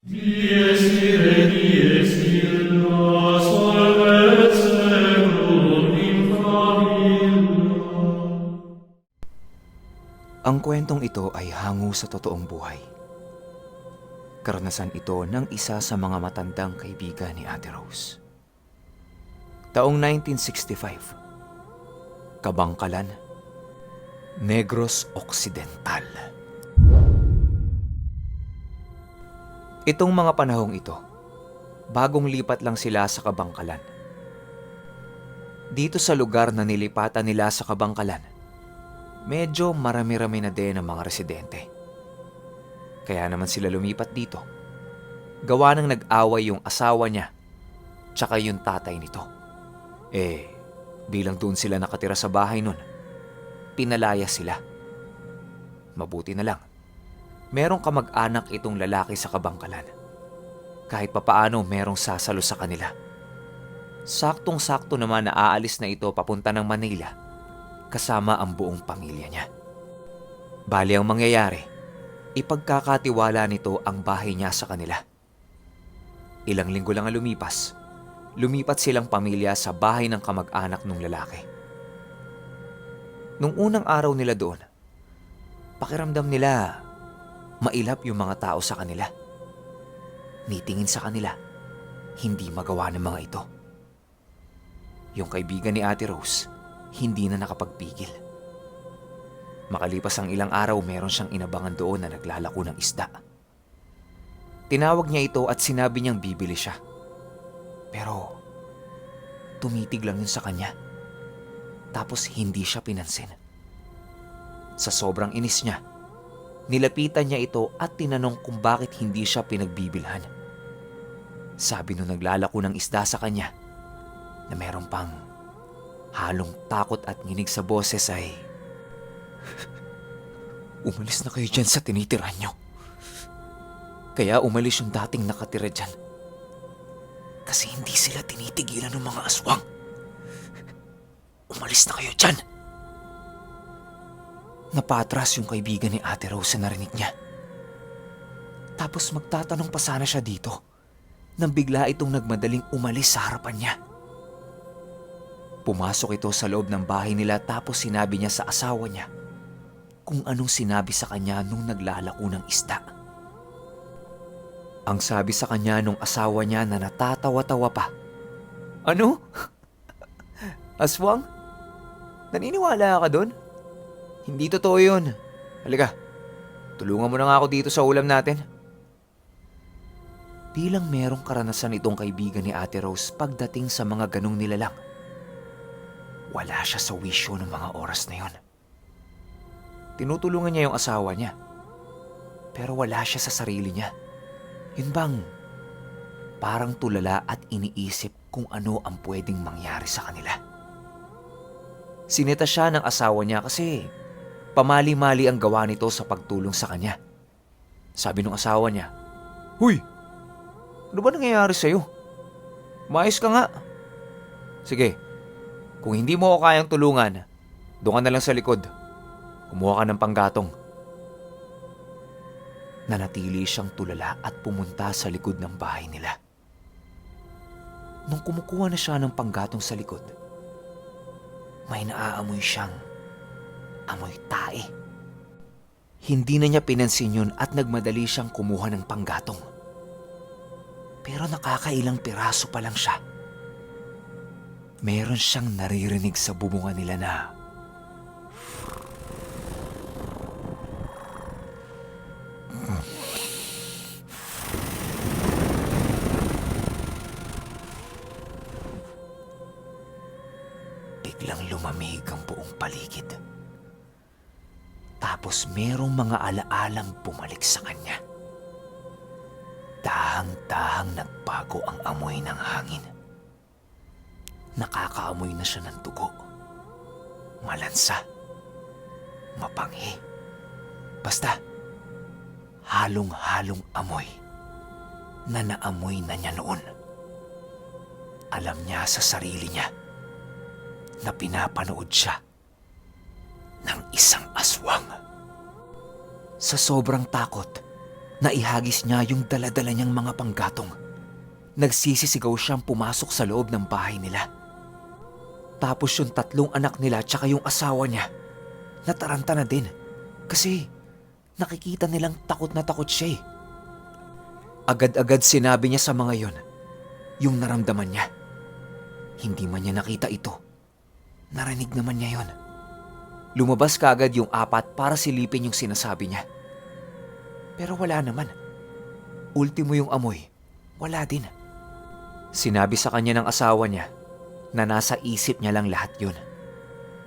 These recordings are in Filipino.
Dies ire, dies illa, solvet seculum in favilla. Ang kwentong ito ay hango sa totoong buhay. Karanasan ito ng isa sa mga matandang kaibigan ni Ate Rose. Taong 1965, Kabangkalan, Negros Occidental. Itong mga panahong ito, bagong lipat lang sila sa Kabangkalan. Dito sa lugar na nilipatan nila sa Kabangkalan, medyo marami-rami na din ang mga residente. Kaya naman sila lumipat dito. Gawa ng nag-away yung asawa niya tsaka yung tatay nito. Bilang doon sila nakatira sa bahay nun, pinalaya sila. Mabuti na lang, merong kamag-anak itong lalaki sa Kabangkalan. Kahit papaano merong sasalo sa kanila. Saktong-sakto naman na aalis na ito papunta ng Manila kasama ang buong pamilya niya. Bali ang mangyayari, ipagkakatiwala nito ang bahay niya sa kanila. Ilang linggo lang ang lumipat silang pamilya sa bahay ng kamag-anak ng lalaki. Nung unang araw nila doon, pakiramdam nila mailap yung mga tao sa kanila. Nitingin sa kanila, hindi magawa ng mga ito. Yung kaibigan ni Ate Rose, hindi na nakapagpigil. Makalipas ang ilang araw, meron siyang inabangan doon na naglalako ng isda. Tinawag niya ito at sinabi niyang bibili siya. Pero tumitig lang yun sa kanya. Tapos hindi siya pinansin. Sa sobrang inis niya, nilapitan niya ito at tinanong kung bakit hindi siya pinagbibilhan. Sabi nung naglalako ng isda sa kanya na meron pang halong takot at nginig sa boses ay, "Umalis na kayo dyan sa tinitirahan niyo." Kaya umalis yung dating nakatira dyan. Kasi hindi sila tinitigilan ng mga aswang. "Umalis na kayo dyan." Napatras yung kaibigan ni Ate Rose na narinig niya. Tapos magtatanong pa sana siya dito nang bigla itong nagmadaling umalis sa harapan niya. Pumasok ito sa loob ng bahay nila tapos sinabi niya sa asawa niya kung anong sinabi sa kanya nung naglalako ng isda. Ang sabi sa kanya nung asawa niya na natatawa-tawa pa, "Ano? Aswang? Naniniwala ka doon? Hindi totoo yun. Halika, tulungan mo na nga ako dito sa ulam natin." Bilang merong karanasan itong kaibigan ni Ate Rose pagdating sa mga ganong nilalang, wala siya sa wisyo ng mga oras na yon. Tinutulungan niya yung asawa niya, pero wala siya sa sarili niya. Yun bang parang tulala at iniisip kung ano ang pwedeng mangyari sa kanila. Sinita siya ng asawa niya kasi pamali-mali ang gawa nito sa pagtulong sa kanya. Sabi ng asawa niya, "Huy! Ano ba nangyayari sa'yo? Maayos ka nga. Sige, kung hindi mo ako kayang tulungan, doon ka na lang sa likod. Kumuha ka ng panggatong." Nanatili siyang tulala at pumunta sa likod ng bahay nila. Nung kumukuha na siya ng panggatong sa likod, may naaamoy siyang amoy tae. Hindi na niya pinansin yun at nagmadali siyang kumuha ng panggatong. Pero nakakailang piraso pa lang siya. Meron siyang naririnig sa bubungan nila na, biglang lumamig ang buong paligid. Tapos merong mga alaalang bumalik sa kanya. Dahang-dahang nagbago ang amoy ng hangin. Nakakaamoy na siya ng dugo, malansa, mapanghi. Basta, halong-halong amoy na naamoy na niya noon. Alam niya sa sarili niya na pinapanood siya ng isang aswang. Sa sobrang takot Naihagis niya yung daladala niyang mga panggatong. Nagsisisigaw siyang pumasok sa loob ng bahay nila. Tapos yung 3 anak nila tsaka yung asawa niya, nataranta na din. Kasi nakikita nilang takot na takot siya eh. Agad-agad sinabi niya sa mga yon yung naramdaman niya. Hindi man niya nakita ito. Narinig naman niya yon. Lumabas kaagad yung 4 para silipin yung sinasabi niya. Pero wala naman. Ultimo yung amoy, wala din. Sinabi sa kanya ng asawa niya na nasa isip niya lang lahat yun.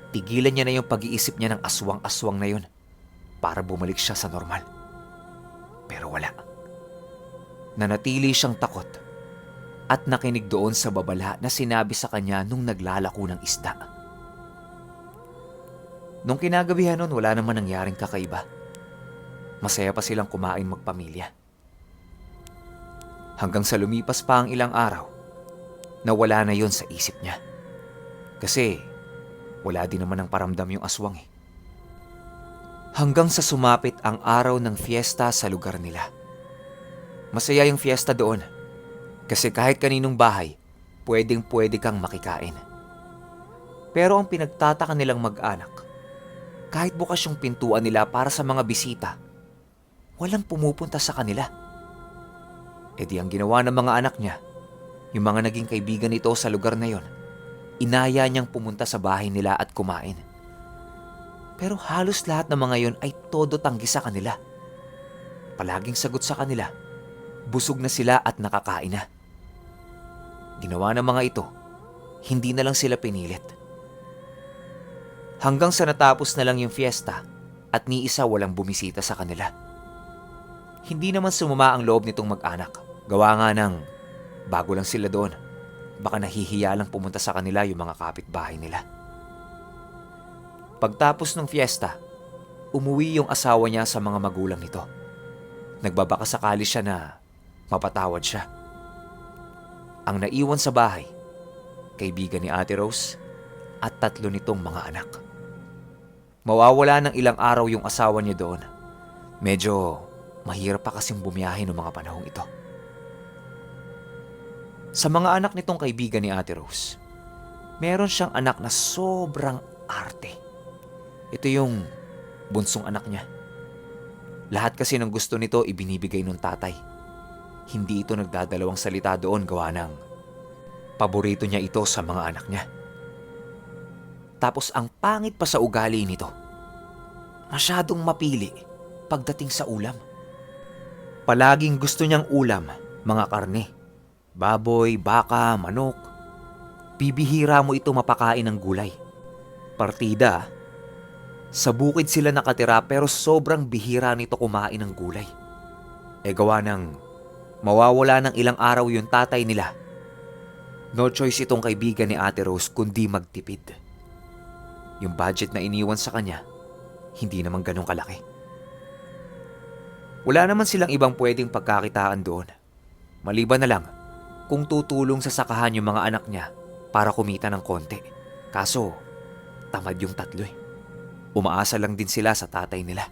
Tigilan niya na yung pag-iisip niya ng aswang-aswang na yun para bumalik siya sa normal. Pero wala. Nanatili siyang takot at nakinig doon sa babala na sinabi sa kanya nung naglalako ng isda. Nung kinagabihan nun, wala naman nangyaring kakaiba. Masaya pa silang kumain magpamilya. Hanggang sa lumipas pa ang ilang araw, nawala na yon sa isip niya. Kasi wala din naman ang paramdam yung aswang eh. Hanggang sa sumapit ang araw ng fiesta sa lugar nila. Masaya yung fiesta doon kasi kahit kaninong bahay, pwedeng-pwede kang makikain. Pero ang pinagtataka nilang mag-anak, kahit bukas yung pintuan nila para sa mga bisita, walang pumupunta sa kanila. E di ang ginawa ng mga anak niya, yung mga naging kaibigan nito sa lugar na yon, inaya niyang pumunta sa bahay nila at kumain. Pero halos lahat ng mga yon ay todo tanggi sa kanila. Palaging sagot sa kanila, busog na sila at nakakain na. Ginawa ng mga ito, hindi na lang sila pinilit. Hanggang sa natapos na lang yung fiesta at ni isa walang bumisita sa kanila. Hindi naman sumama ang loob nitong mag-anak. Gawa nga ng bago lang sila doon. Baka nahihiya lang pumunta sa kanila yung mga kapitbahay nila. Pagtapos ng fiesta, umuwi yung asawa niya sa mga magulang nito. Nagbabaka sakali siya na mapatawad siya. Ang naiwan sa bahay, kaibigan ni Ate Rose at 3 nitong mga anak. Mawawala ng ilang araw yung asawa niya doon. Medyo mahirap pa kasing bumiyahe noong mga panahong ito. Sa mga anak nitong kaibigan ni Ate Rose, meron siyang anak na sobrang arte. Ito yung bunsong anak niya. Lahat kasi ng gusto nito ibinibigay ng tatay. Hindi ito nagdadalawang salita doon gawa ng paborito niya ito sa mga anak niya. Tapos ang pangit pa sa ugali nito, masyadong mapili pagdating sa ulam. Palaging gusto niyang ulam, mga karne, baboy, baka, manok. Bibihira mo ito mapakain ng gulay. Partida, sa bukid sila nakatira pero sobrang bihira nito kumain ng gulay. E gawa ng mawawala ng ilang araw yung tatay nila. No choice itong kaibigan ni Ate Rose kundi magtipid. Yung budget na iniwan sa kanya, hindi naman ganun kalaki. Wala naman silang ibang pwedeng pagkakitaan doon. Maliban na lang kung tutulong sa sakahan yung mga anak niya para kumita ng konti. Kaso, tamad yung 3 eh. Umaasa lang din sila sa tatay nila.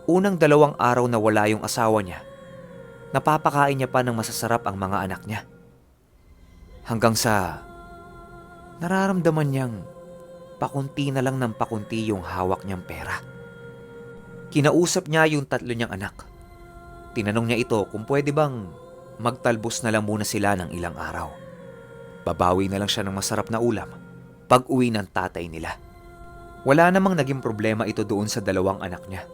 Unang 2 araw na wala yung asawa niya, napapakain niya pa ng masasarap ang mga anak niya. Hanggang sa nararamdaman niyang pakunti na lang ng pakunti yung hawak niyang pera. Kinausap niya yung 3 niyang anak. Tinanong niya ito kung pwede bang magtalbos na lang muna sila ng ilang araw. Babawi na lang siya ng masarap na ulam pag uwi ng tatay nila. Wala namang naging problema ito doon sa 2 anak niya.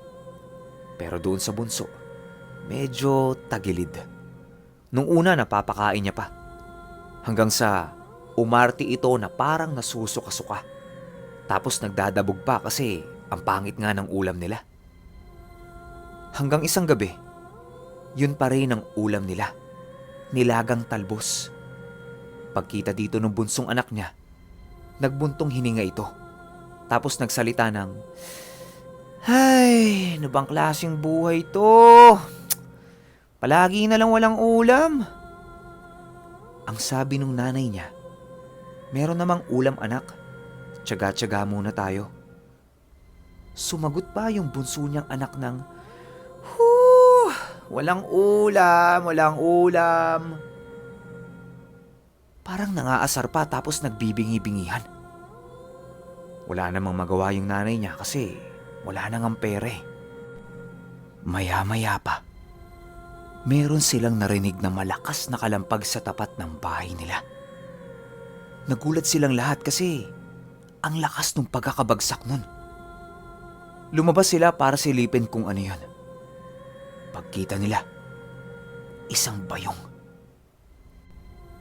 Pero doon sa bunso, medyo tagilid. Nung una napapakain niya pa. Hanggang sa umarte ito na parang nasusuka-suka. Tapos nagdadabog pa kasi ang pangit nga ng ulam nila. Hanggang isang gabi, yun pa rin ang ulam nila. Nilagang talbos. Pagkita dito ng bunsong anak niya, nagbuntong hininga ito. Tapos nagsalita ng, "Ay, ano bang klaseng buhay to? Palagi na lang walang ulam." Ang sabi nung nanay niya, "Meron namang ulam anak. Tiyaga-tiyaga muna tayo." Sumagot pa yung bunso niyang anak ng, Walang ulam, walang ulam. Parang nangaasar pa tapos nagbibingi-bingihan. Wala namang magawa yung nanay niya kasi wala nang ang pera eh. Maya-maya pa, meron silang narinig na malakas na kalampag sa tapat ng bahay nila. Nagulat silang lahat kasi ang lakas ng pagkakabagsak nun. Lumabas sila para silipin kung ano yun. Pagkita nila, isang bayong.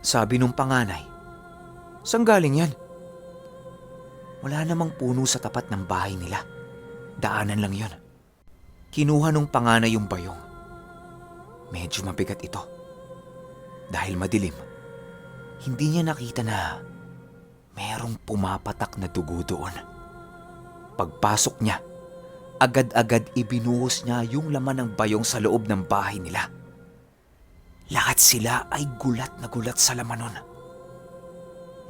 Sabi nung panganay, "Saan galing yan?" Wala namang puno sa tapat ng bahay nila. Daanan lang yun. Kinuha nung panganay yung bayong. Medyo mabigat ito. Dahil madilim, hindi niya nakita na merong pumapatak na dugo doon. Pagpasok niya, agad-agad ibinuhos niya yung laman ng bayong sa loob ng bahay nila. Lahat sila ay gulat na gulat sa laman nun.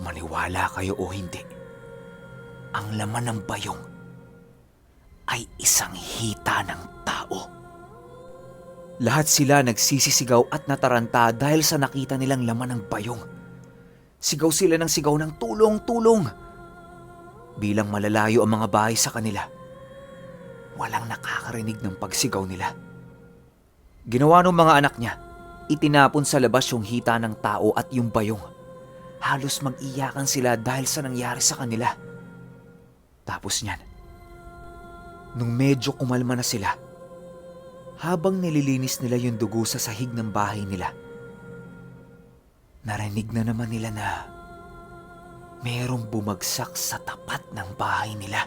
Maniwala kayo o hindi, ang laman ng bayong ay isang hita ng tao. Lahat sila nagsisisigaw at nataranta dahil sa nakita nilang laman ng bayong. Sigaw sila ng sigaw ng tulong, tulong. Bilang malalayo ang mga bahay sa kanila, walang nakakarinig ng pagsigaw nila. Ginawa ng mga anak niya, itinapon sa labas yung hita ng tao at yung bayong. Halos mag-iyakan sila dahil sa nangyari sa kanila. Tapos niyan, nung medyo kumalma na sila, habang nililinis nila yung dugo sa sahig ng bahay nila, narinig na naman nila na merong bumagsak sa tapat ng bahay nila.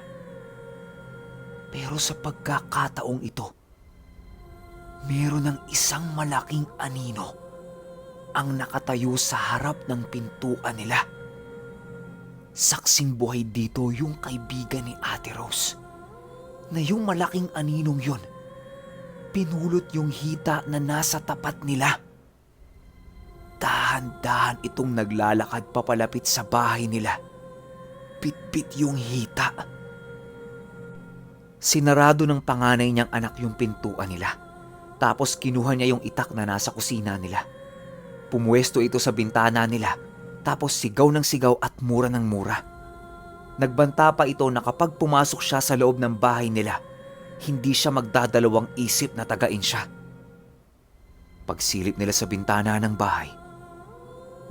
Pero sa pagkakataong ito, meron ng isang malaking anino ang nakatayo sa harap ng pintuan nila. Saksing buhay dito yung kaibigan ni Ate Rose, na yung malaking aninong yun, pinulot yung hita na nasa tapat nila. Dahan-dahan itong naglalakad papalapit sa bahay nila. Pitpit yung hita. Sinarado ng panganay niyang anak yung pintuan nila. Tapos kinuha niya yung itak na nasa kusina nila. Pumuwesto ito sa bintana nila. Tapos sigaw ng sigaw at mura ng mura. Nagbanta pa ito na kapag pumasok siya sa loob ng bahay nila, hindi siya magdadalawang isip na tagain siya. Pagsilip nila sa bintana ng bahay,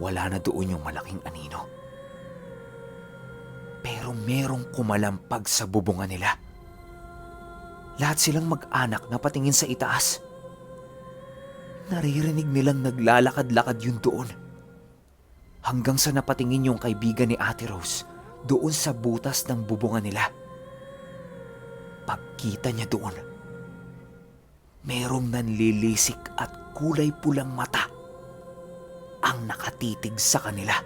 wala na doon yung malaking anino. Pero merong kumalampag sa bubungan nila. Lahat silang mag-anak na patingin sa itaas. Naririnig nilang naglalakad-lakad yun doon. Hanggang sa napatingin yung kaibigan ni Ate Rose doon sa butas ng bubungan nila. Pagkita niya doon, merong nanlilisik at kulay pulang mata ang nakatitig sa kanila.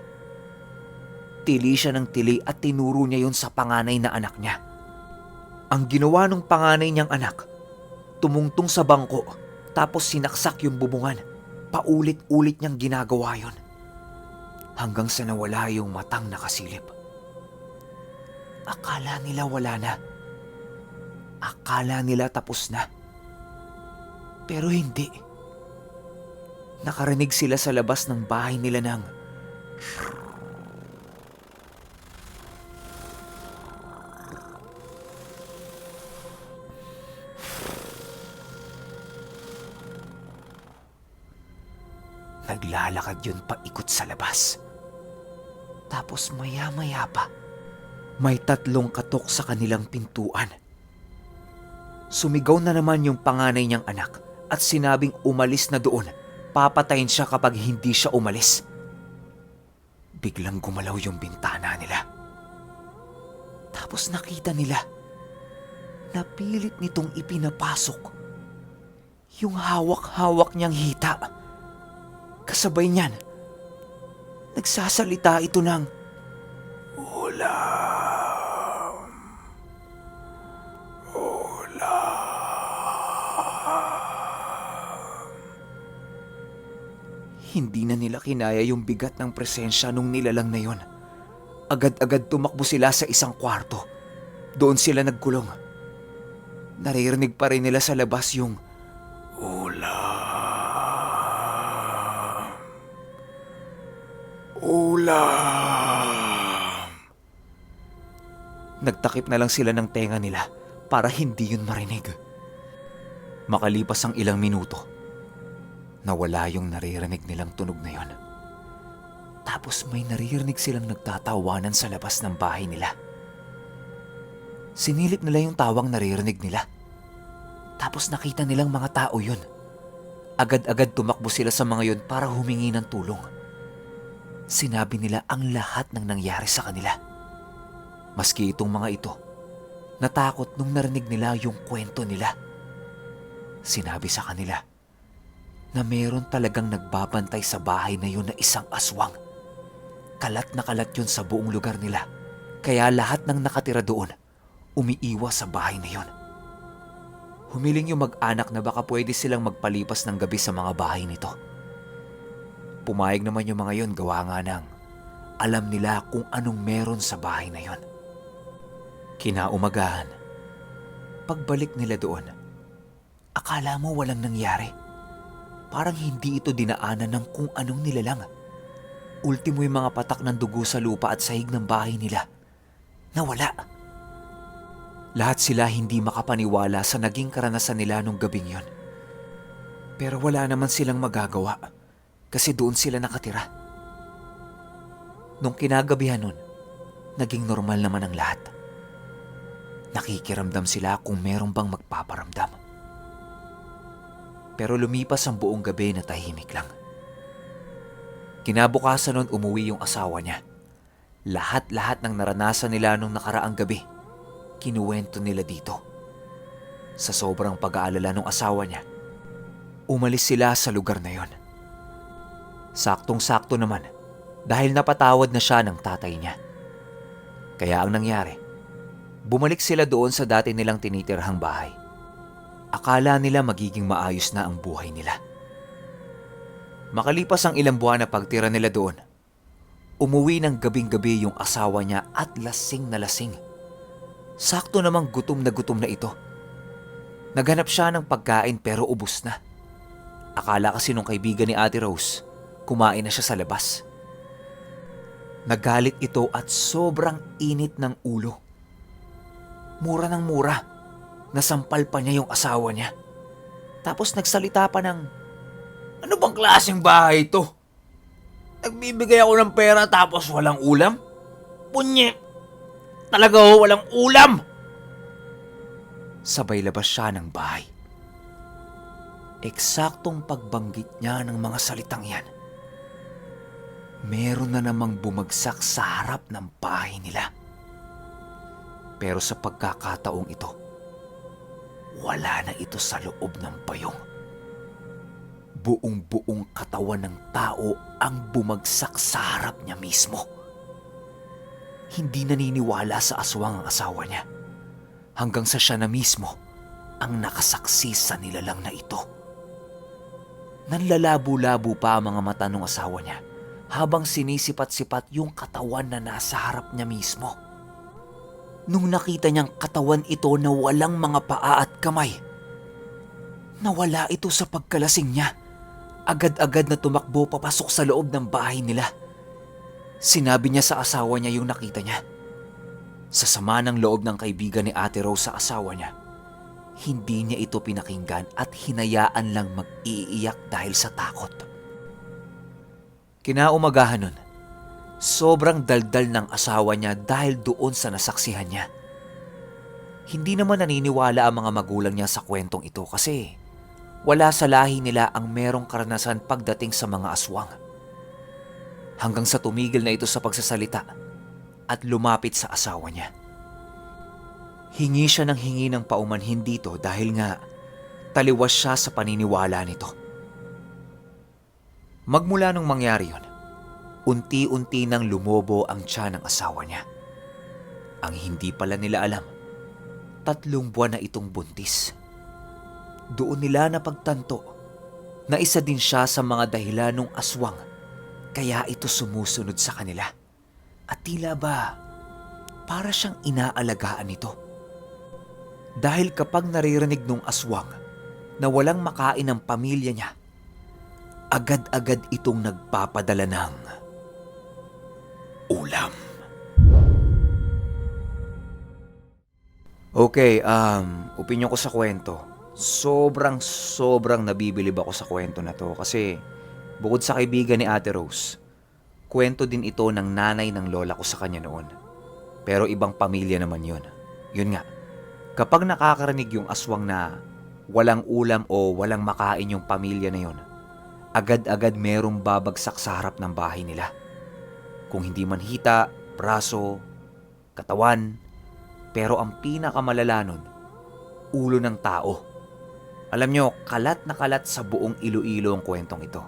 Tili siya ng tili at tinuro niya yun sa panganay na anak niya. Ang ginawa ng panganay niyang anak, tumungtong sa bangko tapos sinaksak yung bubungan. Paulit-ulit niyang ginagawa yun. Hanggang sa nawala yung matang nakasilip. Akala nila wala na. Akala nila tapos na. Pero hindi. Nakarinig sila sa labas ng bahay nila ng naglalakad yun paikot sa labas. Tapos maya-maya pa, may 3 katok sa kanilang pintuan. Sumigaw na naman yung panganay niyang anak at sinabing umalis na doon. Papatayin siya kapag hindi siya umalis. Biglang gumalaw yung bintana nila. Tapos nakita nila, napilit nitong ipinapasok yung hawak-hawak niyang hita. Kasabay niyan, nagsasalita ito ng ulam, ulam. Hindi na nila kinaya yung bigat ng presensya nung nilalang na yon. Agad-agad tumakbo sila sa isang kwarto. Doon sila nagkulong. Naririnig pa rin nila sa labas yung ulam. ulam. Nagtakip na lang sila ng tenga nila para hindi yun marinig. Makalipas ang ilang minuto, nawala yung naririnig nilang tunog na yun. Tapos may naririnig silang nagtatawanan sa labas ng bahay nila. Sinilip nila yung tawang naririnig nila. Tapos nakita nilang mga tao yun. Agad-agad tumakbo sila sa mga yun para humingi ng tulong. Sinabi nila ang lahat ng nangyari sa kanila. Maski itong mga ito, natakot nung narinig nila yung kwento nila. Sinabi sa kanila na meron talagang nagbabantay sa bahay na yun na isang aswang. Kalat na kalat yun sa buong lugar nila, kaya lahat ng nakatira doon umiiwas sa bahay na yun. Humiling yung mag-anak na baka pwede silang magpalipas ng gabi sa mga bahay nito. Pumayag naman yung mga yun, gawa nga ng alam nila kung anong meron sa bahay na yun. Kinaumagahan, pagbalik nila doon, akala mo walang nangyari. Parang hindi ito dinaanan ng kung anong nilalang. Ultimo yung mga patak ng dugo sa lupa at sahig ng bahay nila. Nawala. Lahat sila hindi makapaniwala sa naging karanasan nila nung gabing yon. Pero wala naman silang magagawa kasi doon sila nakatira. Nung kinagabihan nun, naging normal naman ang lahat. Nakikiramdam sila kung meron bang magpaparamdam. Pero lumipas ang buong gabi na tahimik lang. Kinabukasan nun umuwi yung asawa niya. Lahat-lahat ng naranasan nila nung nakaraang gabi, kinuwento nila dito. Sa sobrang pag-aalala ng asawa niya, umalis sila sa lugar na yon. Saktong-sakto naman dahil napatawad na siya ng tatay niya. Kaya ang nangyari, bumalik sila doon sa dati nilang tinitirhang bahay. Akala nila magiging maayos na ang buhay nila. Makalipas ang ilang buwan na pagtira nila doon, umuwi ng gabing-gabi yung asawa niya at lasing na lasing. Sakto namang gutom na ito. Naghanap siya ng pagkain pero ubos na. Akala kasi nung kaibigan ni Ate Rose, kumain na siya sa labas. Nagalit ito at sobrang init ng ulo. Mura ng mura. Nasampal pa niya yung asawa niya. Tapos nagsalita pa ng, "Ano bang klaseng bahay ito? Nagbibigay ako ng pera tapos walang ulam? Punye! Talaga walang ulam!" Sabay labas siya ng bahay. Eksaktong pagbanggit niya ng mga salitang yan, meron na namang bumagsak sa harap ng bahay nila. Pero sa pagkakataong ito, wala na ito sa loob ng bayong. Buong-buong katawan ng tao ang bumagsak sa harap niya mismo. Hindi naniniwala sa aswang ang asawa niya, hanggang sa siya na mismo ang nakasaksi sa nilalang na ito. Nanlalabo-labo pa ang mga mata ng asawa niya habang sinisipat-sipat yung katawan na nasa harap niya mismo. Nung nakita niyang katawan ito na walang mga paa at kamay, nawala ito sa pagkalasing niya. Agad-agad na tumakbo papasok sa loob ng bahay nila. Sinabi niya sa asawa niya yung nakita niya. Sa sama ng loob ng kaibigan ni Ate Rose sa asawa niya, hindi niya ito pinakinggan at hinayaan lang mag-iiyak dahil sa takot. Kinaumagahan nun, sobrang daldal ng asawa niya dahil doon sa nasaksihan niya. Hindi naman naniniwala ang mga magulang niya sa kwentong ito kasi wala sa lahi nila ang merong karanasan pagdating sa mga aswang. Hanggang sa tumigil na ito sa pagsasalita at lumapit sa asawa niya. Hingi siya ng hingi ng paumanhin dito dahil nga taliwas siya sa paniniwala nito. Magmula nung mangyari yun, unti-unti nang lumobo ang tiyan ng asawa niya. Ang hindi pala nila alam, 3 buwan na itong buntis. Doon nila napagtanto na isa din siya sa mga dahilan ng aswang kaya ito sumusunod sa kanila. At tila ba para siyang inaalagaan nito. Dahil kapag naririnig ng aswang na walang makain ng pamilya niya, agad-agad itong nagpapadala ng ulam. Okay, opinyon ko sa kwento. Sobrang nabibilib ako sa kwento na to kasi bukod sa kaibigan ni Ate Rose, kwento din ito ng nanay ng lola ko sa kanya noon. Pero ibang pamilya naman yun. Yun nga, kapag nakakarinig yung aswang na walang ulam o walang makain yung pamilya na yun, agad-agad merong babagsak sa harap ng bahay nila. Kung hindi man hita, braso, katawan, pero ang pinakamalala nun, ulo ng tao. Alam nyo, kalat na kalat sa buong Iloilo ang kwentong ito.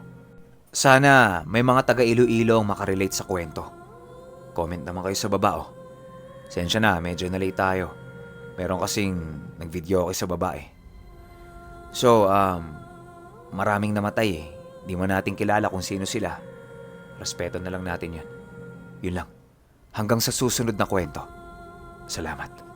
Sana may mga taga Iloilo ang makarelate sa kwento. Comment naman kayo sa baba. Sensya na, medyo na late tayo. Meron kasing nag-video ako sa baba eh. So, maraming namatay eh. Di mo natin kilala kung sino sila. Respeto na lang natin yun. Yun lang. Hanggang sa susunod na kwento. Salamat.